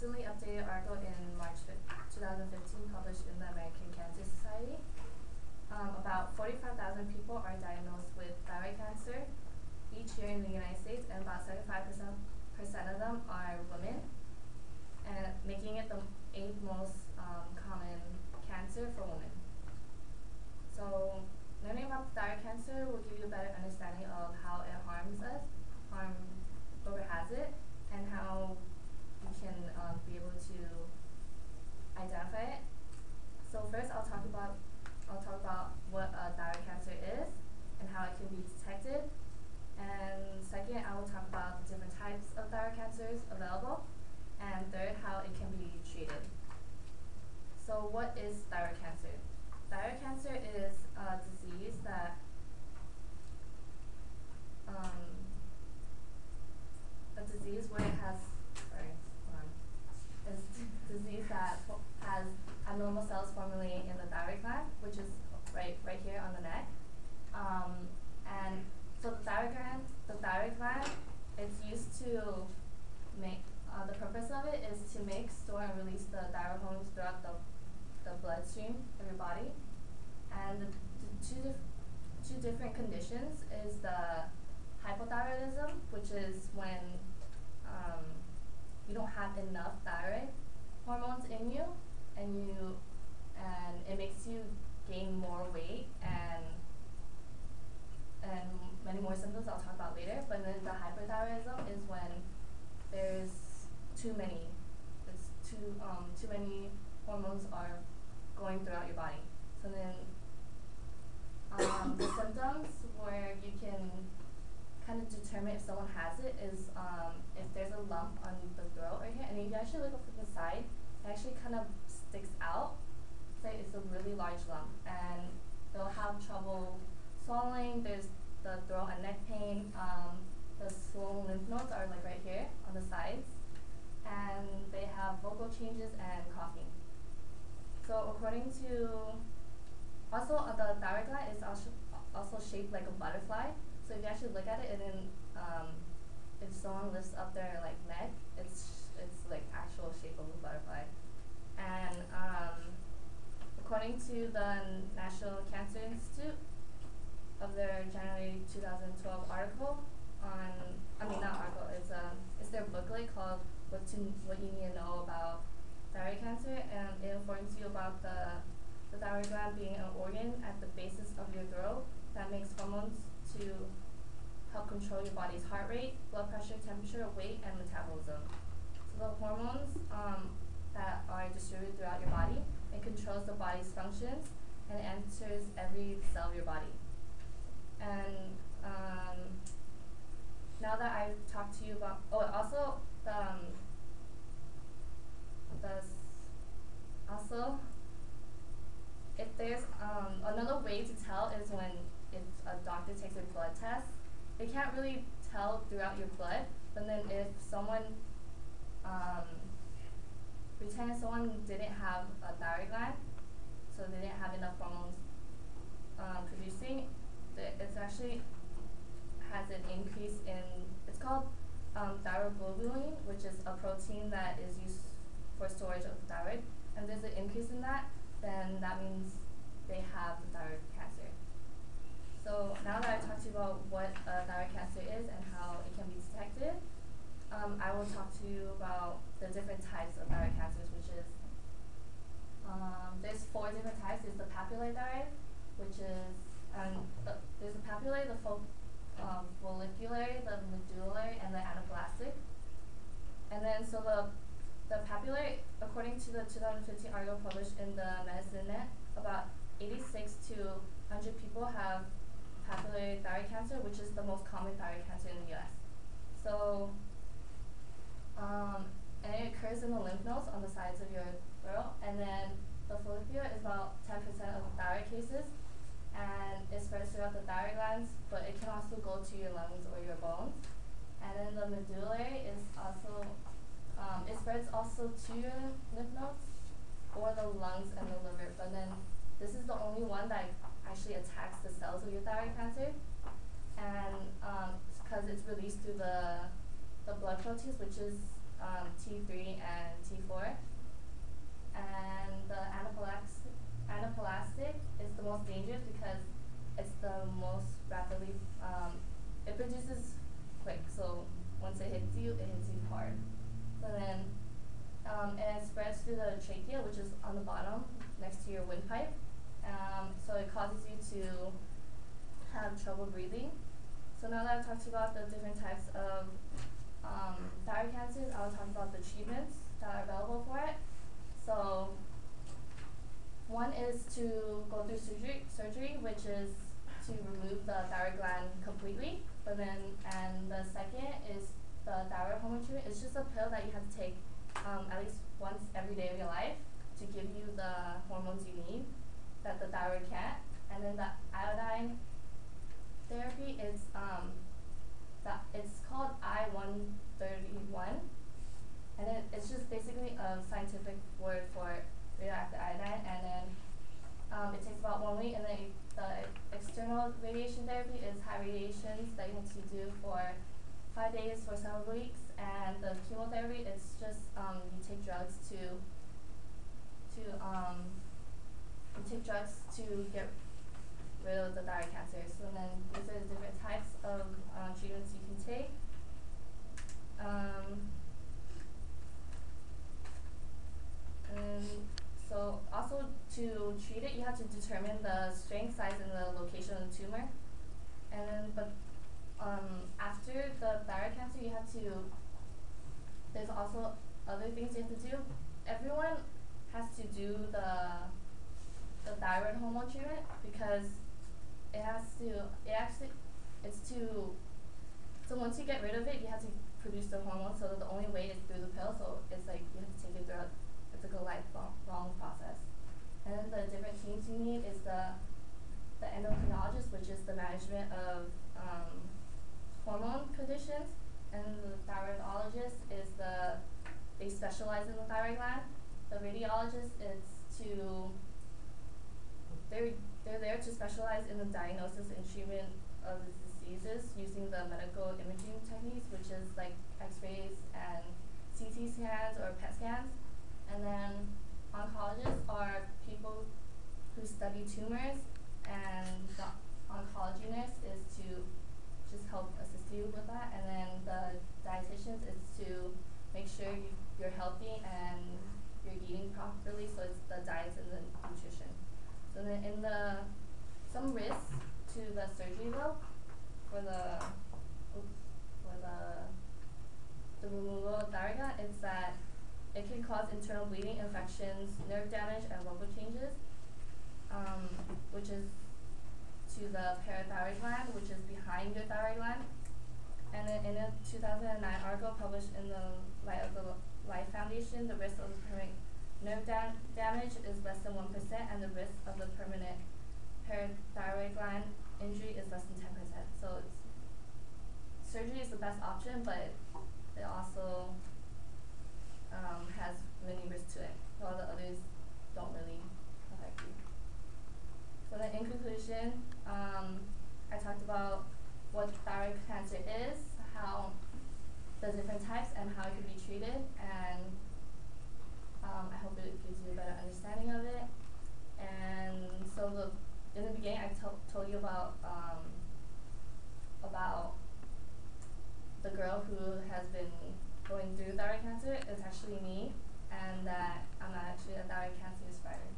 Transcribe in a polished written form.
recently updated article in March 2015 published in the American Cancer Society. About 45,000 people are diagnosed with thyroid cancer each year in the United States, and about 75% of them are women, and making it the 8th most common cancer for women. So learning about thyroid cancer will give you a better understanding of how it harms us, whoever has it, and how we can be able to identify it. So first, I'll talk about what thyroid cancer is and how it can be detected. And second, I will talk about the different types of thyroid cancers available. And third, how it can be treated. So what is thyroid cancer? Thyroid cancer is a disease that where it has, it's a disease that has abnormal cells formulating in the thyroid gland, which is right here on the neck. And so the thyroid gland, it's used to make, the purpose of it is to make, store, and release the thyroid hormones throughout the bloodstream of your body. And the two different conditions is the hypothyroidism, which is when you don't have enough thyroid hormones in you, and it makes you gain more weight and many more symptoms I'll talk about later. But then the hyperthyroidism is when there's too many hormones are going throughout your body. So then the symptoms where you can kind of determine if someone has it is if there's a lump on the throat right here, and if you actually look up from the side, it actually kind of sticks out. It's a really large lump, and they'll have trouble swallowing. There's the throat and neck pain. The swollen lymph nodes are like right here on the sides, and they have vocal changes and coughing. So according to, also the thyroid gland is also shaped like a butterfly. So if you actually look at it, and then if someone lifts up their like neck, it's like actual shape of a butterfly. And according to the National Cancer Institute, of their January 2012 article it's their booklet called What You Need to Know About Thyroid Cancer, and it informs you about the thyroid gland being an organ at the basis of your throat that makes hormones to help control your body's heart rate, blood pressure, temperature, weight, and metabolism. So the hormones that are distributed throughout your body, it controls the body's functions and it enters every cell of your body. And now that I've talked to you about, if there's another way to tell is when if a doctor takes a blood test, they can't really tell throughout your blood, but then if someone pretend someone didn't have a thyroid gland, so they didn't have enough hormones producing, it's actually has an increase in, it's called thyroglobulin, which is a protein that is used for storage of the thyroid, and there's an increase in that, then that means they have the thyroid cancer. So now that I've talked to you about what thyroid cancer is and how it can be detected, I will talk to you about the different types of thyroid cancers, which is, there's 4 different types. There's the papillary thyroid, which is, there's the papillary, the follicular, the medullary, and the anaplastic. And then so the papillary, according to the 2015 article published in the Medicine Net, about 86 to 100 people have papillary thyroid cancer, which is the most common thyroid cancer in the US. So, and it occurs in the lymph nodes on the sides of your throat, and then the follicular is about 10% of the thyroid cases, and it spreads throughout the thyroid glands, but it can also go to your lungs or your bones. And then the medullary is also, it spreads also to your lymph nodes or the lungs and the liver, but then this is the only one that actually attacks the cells of your thyroid cancer, and because it's released through the blood proteins, which is T3 and T4. to the trachea, which is on the bottom next to your windpipe. So it causes you to have trouble breathing. So now that I've talked about the different types of thyroid cancers, I'll talk about the treatments that are available for it. So one is to go through surgery, which is to remove the thyroid gland completely. And the second is the thyroid hormone treatment. It's just a pill that you have to take at least once every day of your life to give you the hormones you need that the thyroid can't. And then the iodine therapy is it's called I-131, and it's just basically a scientific word for radioactive iodine. And then it takes about 1 week, and then the external radiation therapy is high radiations that you have to do for 5 days for several weeks. And the chemotherapy, it's just you take drugs to get rid of the thyroid cancer. So then these are the different types of treatments you can take. And so also to treat it, you have to determine the strength, size, and the location of the tumor. And then, after the thyroid cancer, there's also other things you have to do. Everyone has to do the thyroid hormone treatment because so once you get rid of it, you have to produce the hormone, so the only way is through the pill, so it's like you have to take it throughout, it's like a lifelong process. And then the different teams you need is the endocrinologist, which is the management of hormone conditions, and the thyroidologist is they specialize in the thyroid gland. The radiologist they're there to specialize in the diagnosis and treatment of the diseases using the medical imaging techniques, which is like X-rays and CT scans or PET scans. And then oncologists are people who study tumors, and the oncology nurse is to just help assist you with that. And then the dietitians is to make sure you're healthy and you're eating properly, so it's the diets and the nutrition. So then some risks to the surgery though, for the removal of thyroid gland, is that it can cause internal bleeding, infections, nerve damage, and local changes, which is to the parathyroid gland, which is behind your thyroid gland. And then in a 2009 article published in the Light of the Life Foundation, the risk of permanent nerve damage is less than 1%, and the risk of the permanent parathyroid gland injury is less than 10%. So surgery is the best option, but it also has many risks to it, while the others don't really affect you. So then in conclusion, I talked about what thyroid cancer is, how the different types, and how it can be treated, and I hope it gives you a better understanding of it. And so in the beginning, I told you about the girl who has been going through thyroid cancer. It's actually me, and that I'm not actually a thyroid cancer survivor.